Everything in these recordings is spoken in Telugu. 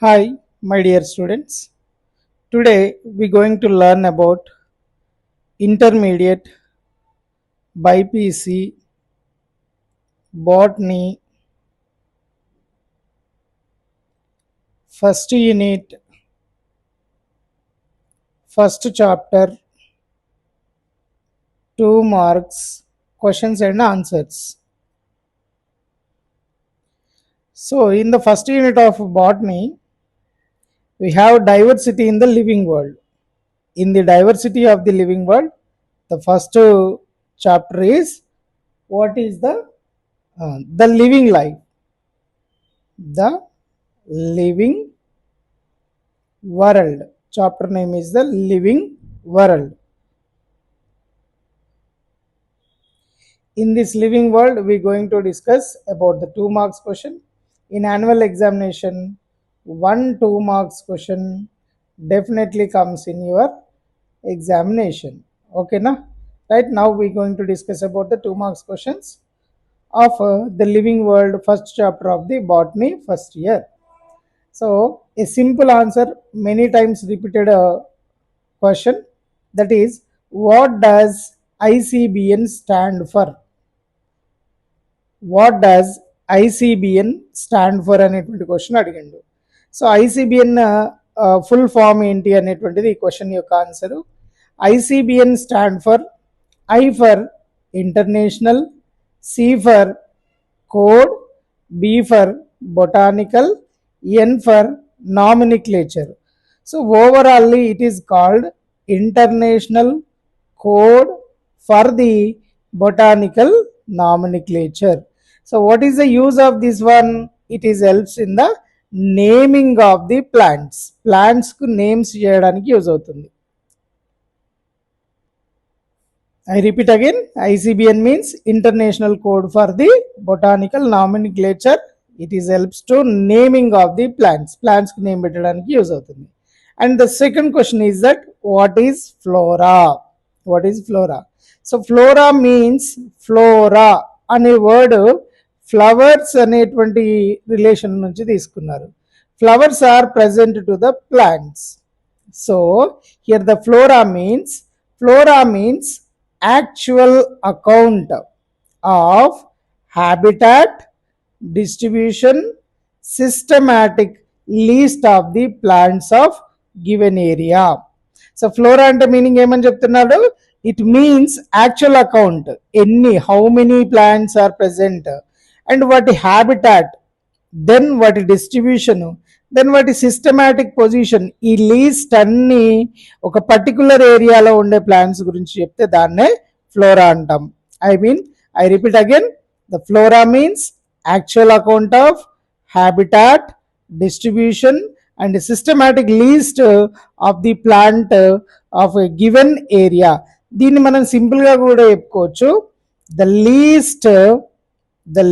Hi, my dear students. Today we are going to learn about intermediate BPC botany first unit, first chapter, 2 marks, questions and answers. So, in the first unit of botany, we have diversity in the living world. In the diversity of the living world, the first chapter is what is the living life, the living world. Chapter name is the living world. In this living world, we are going to discuss about the 2 marks question. In annual examination, 1 2 marks question definitely comes in your examination. Okay, na? Right now we are going to discuss about the 2 marks questions of the living world first chapter of the botany first year. So a simple answer, many times repeated question, that is, what does ICBN stand for? What does ICBN stand for అనేటువంటి క్వశ్చన్ అడిగిండు. సో ఐసిబిఎన్ ఫుల్ ఫామ్ ఏంటి అనేటువంటిది ఈ క్వశ్చన్ యొక్క answer. ICBN stand for I for international, C for code, B for botanical, N for nomenclature. So overall it is called international code for the botanical nomenclature. So what is the use of this one? It is helps in the naming of the plants. Plants ku names cheyadaniki use avutundi. I repeat again, ICBN means International Code for the Botanical Nomenclature. It is helps to naming of the plants. Plants ku name pettadaniki use avutundi. And the second question is that what is flora? What is flora? So flora means, flora అనే వర్డ్ ఫ్లవర్స్ అనేటువంటి రిలేషన్ నుంచి తీసుకున్నారు. Flowers are present to the plants. So here the flora means actual account of habitat, distribution, systematic list of the plants of given area. So flora అంటే మీనింగ్ ఏమని చెప్తున్నాడు? It means actual account, how many plants are present, and what habitat, then what distribution, then what systematic position. ఈ లీస్ట్ అన్ని ఒక పర్టికులర్ ఏరియాలో ఉండే ప్లాంట్స్ గురించి చెప్తే దాన్నే ఫ్లోరా అంటాం. I repeat again, the flora means actual account of habitat, distribution and systematic list of the plant of a given area. దీన్ని మనం సింపుల్ గా కూడా చెప్పుకోవచ్చు, the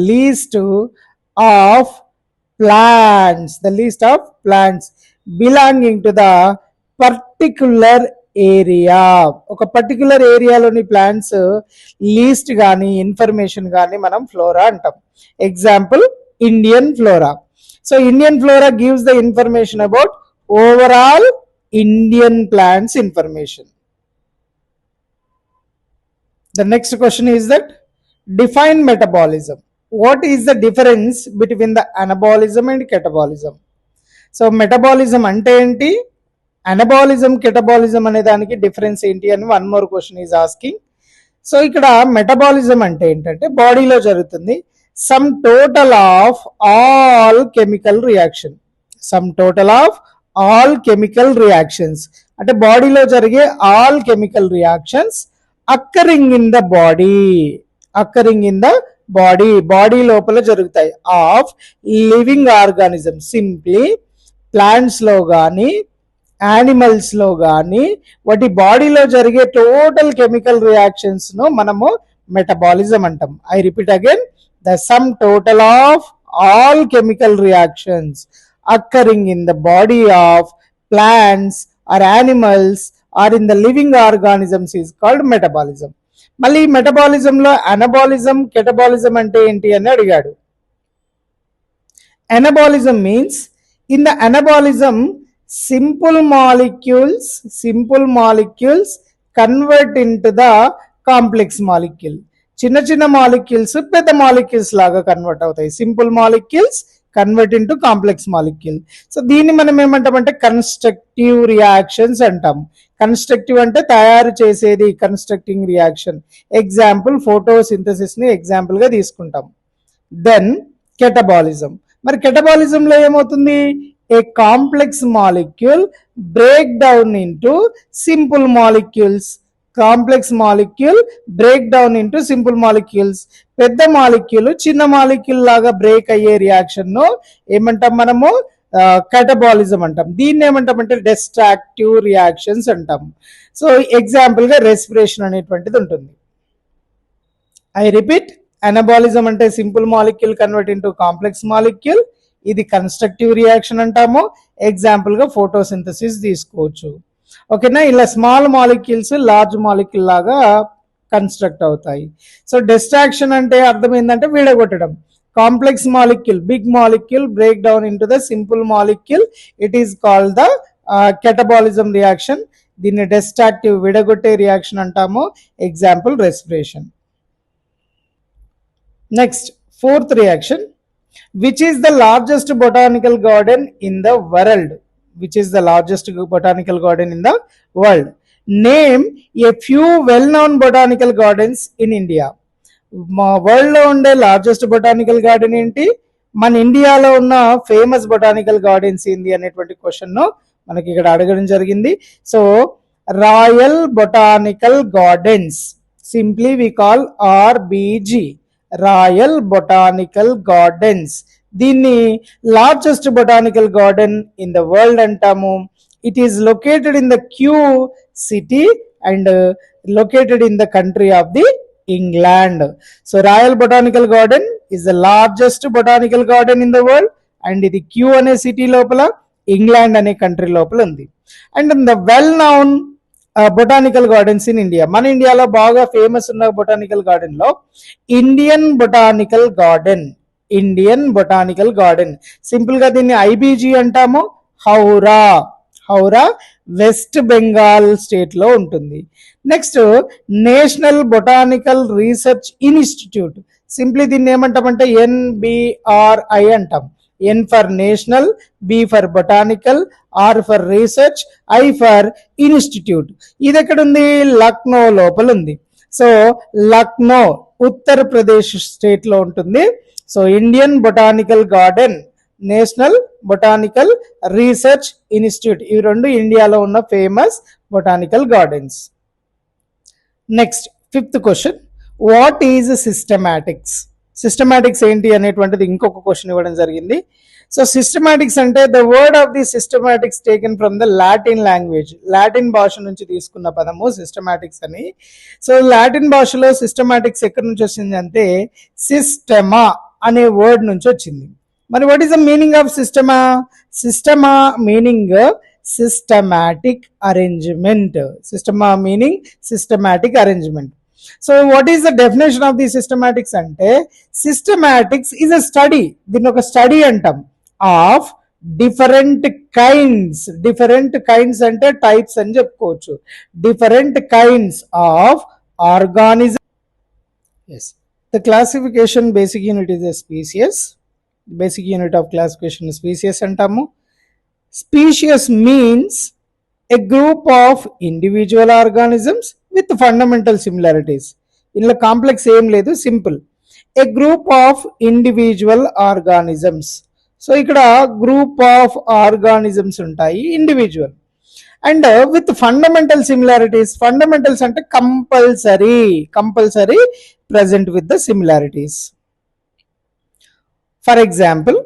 least of plants belonging to the particular area. ఒక పర్టికులర్ ఏరియాలోని ప్లాంట్స్ లీస్ట్ కానీ ఇన్ఫర్మేషన్ కానీ మనం ఫ్లోరా అంటాం. Example Indian flora. So Indian flora gives the information about overall Indian plants information. The next question is that define metabolism. What is the difference between the anabolism and catabolism? So metabolism ante enti, anabolism, catabolism ane daniki difference enti ani one more question is asking. So ikkada metabolism ante entante body lo jarugutundi some total of all chemical reaction. Some total of all chemical reactions ante body lo jarige all chemical reactions occurring in the body లోపల జరుగుతాయి of living organism. Simply plants లో కానీ యానిమల్స్ లో కానీ వాటి బాడీలో జరిగే టోటల్ కెమికల్ రియాక్షన్స్ ను మనము మెటబాలిజం అంటాం. I repeat again, the sum total of all chemical reactions occurring in the body of plants or animals or in the living organisms is called metabolism. మళ్ళీ మెటబాలిజం లో అనబాలిజం, కెటబాలిజం అంటే ఏంటి అని అడిగాడు. Anabolism means In the anabolism, simple molecules convert into the complex molecule. చిన్న చిన్న మాలిక్యూల్స్ పెద్ద మాలిక్యూల్స్ లాగా కన్వర్ట్ అవుతాయి. Simple molecules convert into complex molecule. So దీన్ని మనం ఏమంటామంటే కన్స్ట్రక్టివ్ రియాక్షన్స్ అంటాం. కన్స్ట్రక్టివ్ అంటే తయారు చేసేది, కన్స్ట్రక్టింగ్ రియాక్షన్. ఎగ్జాంపుల్ ఫోటోసింథసిస్ ని ఎగ్జాంపుల్ గా తీసుకుంటాం. Then catabolism. మరి కెటబాలిజంలో ఏమవుతుంది? A complex molecule break down into simple molecules. Complex molecule break down into simple molecules. పెద్ద మాలిక్యూల్ చిన్న మాలిక్యూల్ లాగా బ్రేక్ అయ్యే రియాక్షన్ ను ఏమంటాం మనము? కెటబాలిజం అంటాం. దీన్ని ఏమంటామంటే డెస్ట్రాక్టివ్ రియాక్షన్స్ అంటాం. సో ఎగ్జాంపుల్ గా రెస్పిరేషన్ అనేటువంటిది ఉంటుంది. ఐ రిపీట్, అనాబాలిజం అంటే simple molecule convert into complex molecule. ఇది కన్స్ట్రక్టివ్ రియాక్షన్ అంటాము. ఎగ్జాంపుల్ గా ఫోటోసింథసిస్ తీసుకోవచ్చు. ఓకేనా? ఇలా స్మాల్ మాలిక్యూల్స్ లార్జ్ మాలిక్యూల్ లాగా కన్స్ట్రక్ట్ అవుతాయి. సో డిస్ట్రాక్షన్ అంటే అర్థం ఏంటంటే విడగొట్టడం. Complex molecule, big molecule break down into the simple molecule. It is called the catabolism reaction. దీన్ని డిస్ట్రాక్టివ్, విడగొట్టే రియాక్షన్ అంటాము. Example respiration. Next, fourth reaction. Which is the largest botanical garden in the world? Which is the largest botanical garden in the world? Name a few well-known botanical gardens in India. World లో ఉండే లార్జెస్ట్ బొటానికల్ గార్డెన్ ఏంటి? మన ఇండియాలో ఉన్న ఫేమస్ బొటానికల్ గార్డెన్స్ ఏంటి అనేటువంటి క్వశ్చన్ ను మనకి ఇక్కడ అడగడం జరిగింది. So Royal Botanical Gardens, simply we call RBG, Royal Botanical Gardens. దీన్ని largest botanical garden in the world అంటాము. It is located in the Kew city and located in the country of the England. So Royal Botanical Garden is the largest botanical garden in the world and ఇది క్యూ అనే సిటీ లోపల, ఇంగ్లాండ్ అనే కంట్రీ లోపల ఉంది. And the well known botanical gardens in India, మన ఇండియాలో బాగా ఫేమస్ ఉన్న బొటానికల్ గార్డెన్ లో Indian botanical garden, Indian botanical garden. Simple గా దీన్ని ఐబిజి అంటాము. హౌరా, హౌరా వెస్ట్ బెంగాల్ స్టేట్ లో ఉంటుంది. Next, national botanical research institute. Simply దీన్ని ఏమంటామంటే NBRI అంటాం. N for national, B for botanical, R for research, I for institute. ఇది ఎక్కడ ఉంది? లక్నో లోపల ఉంది. సో లక్నో ఉత్తరప్రదేశ్ స్టేట్ లో ఉంటుంది. So Indian botanical garden, national botanical research institute, ఇవి రెండు ఇండియాలో ఉన్న famous botanical gardens. Next, fifth question. What is systematics? Systematics ఏంటి అనేటువంటిది ఇంకొక క్వశ్చన్ ఇవ్వడం జరిగింది. సో సిస్టమాటిక్స్ అంటే the word of the systematics taken from the Latin language. Latin భాష నుంచి తీసుకున్న పదము సిస్టమాటిక్స్ అని. సో లాటిన్ భాషలో సిస్టమాటిక్స్ ఎక్కడి నుంచి వచ్చింది అంటే సిస్టమా అనే వర్డ్ నుంచి వచ్చింది. మరి what is the meaning of సిస్టమా? సిస్టమా మీనింగ్ సిస్టమాటిక్ అరేంజ్మెంట్. సిస్టమా meaning systematic arrangement. So what is the definition of the systematics అంటే సిస్టమాటిక్స్ ఈజ్ అ స్టడీ, దీన్ని ఒక స్టడీ అంటాం, of different kinds. Different kinds అంటే టైప్స్ అని చెప్పుకోవచ్చు. Different kinds of organism. Yes, the classification basic unit is a species. Basic unit of classification species అంటాము. Species means a group of individual organisms with fundamental similarities. ఇందులో కాంప్లెక్స్ ఏం లేదు, simple. a group of individual organisms. So ఇక్కడ గ్రూప్ ఆఫ్ ఆర్గానిజమ్స్ ఉంటాయి, individual, and with fundamental similarities. Fundamentals అంటే compulsory, compulsory present with the similarities. For example,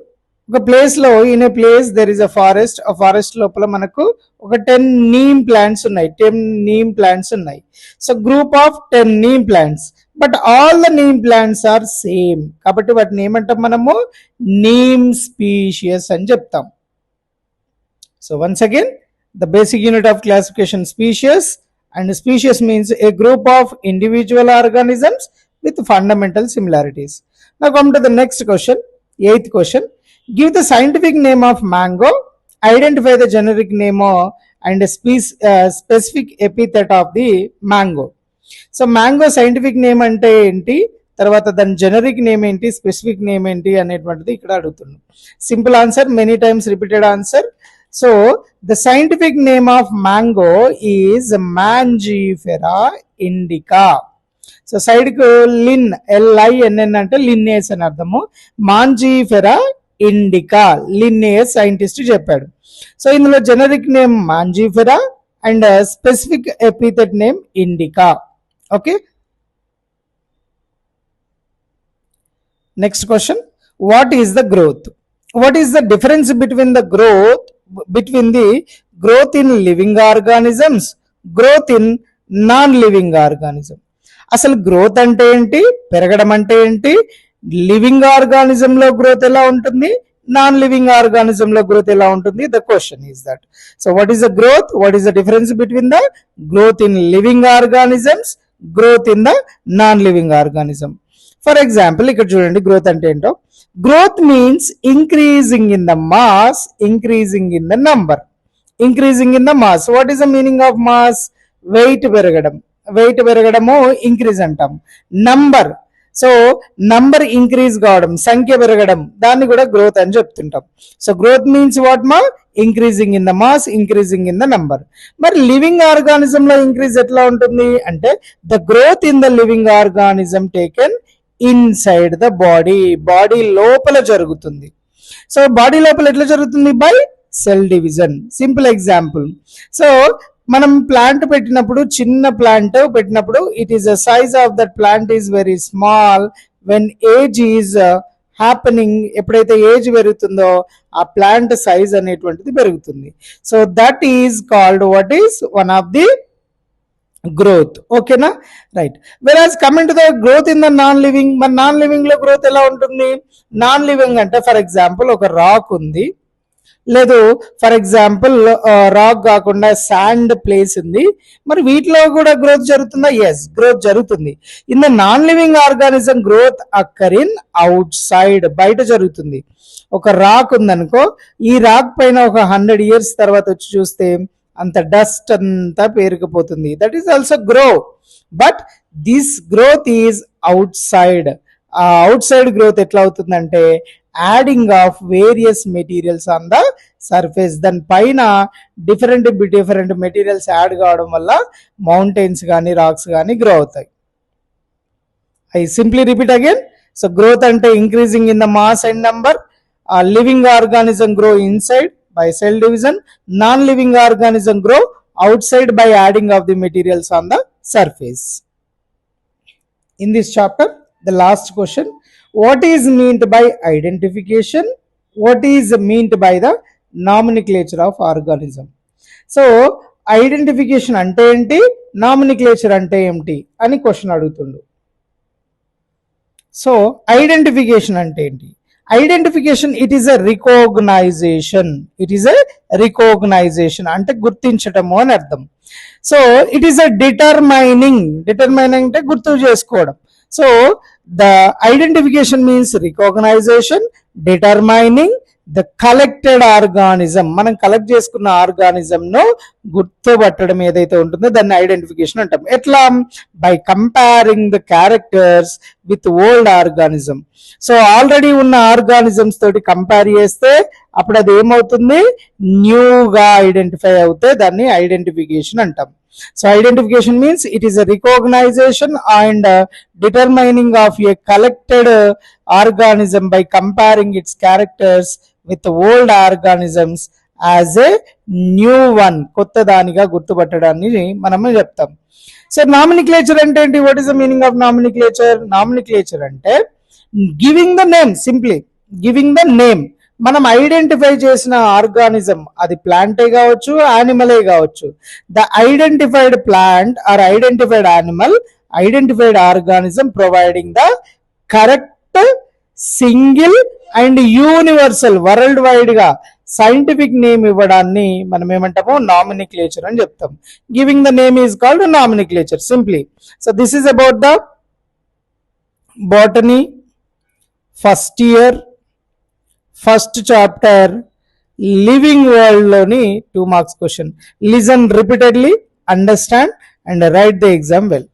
ఒక ప్లేస్ లో, in a place there is a forest. ఆ ఫారెస్ట్ లోపల మనకు ఒక 10 నీమ్ ప్లాంట్స్ ఉన్నాయి, 10 నీమ్ ప్లాంట్స్ ఉన్నాయి. So group of 10 neem plants, but all the neem plants are same. కాబట్టి వాటిని ఏమంటాం మనము? నీమ్ స్పీషియస్ అని చెప్తాం. So once again, the basic unit of classification spacious, and spacious means A group of individual organisms with fundamental similarities. Now come to the next question, 8th question. Give the scientific name of mango. Identify the generic name and specific epithet of the mango. So mango scientific name అంటే ఏంటి, తర్వాత దాని జెనరిక్ నేమ్ ఏంటి, స్పెసిఫిక్ నేమ్ ఏంటి అనేటువంటిది ఇక్కడ అడుగుతున్నాం. Simple answer, many times repeated answer. So the scientific name of mango is మాంజిఫెరా ఇండికా. సో సైడ్కు లిన్, LINN అంటే లిన్నేస్ అని అర్థము. మాంజిఫెరా ఇండికా, లిన్నేస్ సైంటిస్ట్ చెప్పాడు. సో ఇందులో జెనరిక్ నేమ్ మాంజిఫెరా అండ్ స్పెసిఫిక్ ఎపిథెట్ నేమ్ ఇండికా. Okay, next question. What is the growth? What is the difference between the growth in living organisms, growth in non living organism? అసలు గ్రోత్ అంటే ఏంటి, పెరగడం అంటే ఏంటి, లివింగ్ ఆర్గానిజం లో గ్రోత్ ఎలా ఉంటుంది, నాన్ లివింగ్ ఆర్గానిజం లో గ్రోత్ ఎలా ఉంటుంది? The question is that. So what is the growth, what is the difference between the growth in living organisms, growth in the non living organism? For example ఇక్కడ చూడండి, గ్రోత్ అంటే ఏంటో. Growth means increasing in the mass, increasing in the number. Increasing in the mass, what is the meaning of mass? Weight పెరగడం, వెయిట్ పెరగడము ఇంక్రీజ్ అంటాం. నంబర్, సో నంబర్ ఇంక్రీజ్ కావడం, సంఖ్య పెరగడం, దాన్ని కూడా గ్రోత్ అని చెప్తుంటాం. సో గ్రోత్ మీన్స్ వాట్ మా? Increasing in the mass, increasing in the number. మరి లివింగ్ ఆర్గానిజం లో ఇంక్రీజ్ ఎట్లా ఉంటుంది అంటే, the growth in the living organism taken inside the body, body లోపల జరుగుతుంది. సో బాడీ లోపల ఎట్లా జరుగుతుంది? Buy sell division. Simple example, so మనం ప్లాంట్ పెట్టినప్పుడు, చిన్న ప్లాంట్ పెట్టినప్పుడు, it is the size of that plant is very small. When age is happening, ఎప్పుడైతే ఏజ్ పెరుగుతుందో ఆ ప్లాంట్ సైజ్ అనేటువంటిది పెరుగుతుంది. So that is called what is one of the growth. ఓకేనా, రైట్. వెరాజ్ coming to the growth in the non living, మరి నాన్ లివింగ్ లో గ్రోత్ ఎలా ఉంటుంది? నాన్ లివింగ్ అంటే ఫర్ ఎగ్జాంపుల్ ఒక రాక్ ఉంది, లేదు ఫర్ ఎగ్జాంపుల్ రాక్ కాకుండా శాండ్ ప్లేస్ ఉంది, మరి వీటిలో కూడా గ్రోత్ జరుగుతుందా? ఎస్, గ్రోత్ జరుగుతుంది. In the non living organism growth అక్కర్ in out side, బయట జరుగుతుంది. ఒక రాక్ ఉందనుకో, ఈ రాక్ పైన ఒక 100 years తర్వాత వచ్చి చూస్తే అంత డస్ట్ అంతా పేరుకుపోతుంది. That is also grow, but this growth is outside. ఆ అవుట్ సైడ్ గ్రోత్ ఎట్లా అవుతుందంటే, adding of various materials on the surface, దాని పైన డిఫరెంట్ మెటీరియల్స్ యాడ్ కావడం వల్ల మౌంటైన్స్ కానీ రాక్స్ కానీ గ్రో అవుతాయి. I simply repeat again. So growth అంటే increasing in the mass and number. Living organism grow inside by cell division, non-living organism grow outside by adding of the materials on the surface. In this chapter, the last question, what is meant by identification, what is meant by the nomenclature of organism? So identification ante enti, nomenclature ante emti ani question adugutundu. So identification ante enti? Identification, it is a recognization. It is a recognization అంటే గుర్తించటము అని అర్థం. So it is a determining, determining అంటే గుర్తు చేసుకోవడం. So the identification means recognization, determining the collected organism. మనం కలెక్ట్ చేసుకున్న ఆర్గానిజం ను గుర్తుపట్టడం ఏదైతే ఉంటుందో దాన్ని ఐడెంటిఫికేషన్ అంటాం. ఎట్లా? By comparing the characters with old organism. So already ఉన్న ఆర్గానిజమ్స్ తోటి కంపేర్ చేస్తే అప్పుడు అది ఏమవుతుంది? న్యూగా ఐడెంటిఫై అవుతే దాన్ని ఐడెంటిఫికేషన్ అంటాం. So identification means it is a recognization and determining of a collected organism by comparing its characters with old organisms as a new one, కొత్త దానిగా గుర్తుపట్టడాన్ని మనము చెప్తాం. సో నామినిక్లేచర్ అంటే ఏంటి? What is the meaning of nomenclature? Nomenclature అంటే giving the name, simply giving the name. మనం ఐడెంటిఫై చేసిన ఆర్గానిజం, అది ప్లాంటే కావచ్చు, యానిమలే కావచ్చు, the identified plant or identified animal, identified organism providing the correct single and universal, world wide గా సైంటిఫిక్ నేమ్ ఇవ్వడాన్ని మనం ఏమంటాము? నామినిక్లేచర్ అని చెప్తాం. Giving the name is called nomenclature simply. So this is about the botany first year first chapter living world లోని 2 marks question. Listen repeatedly, understand and right the exam well.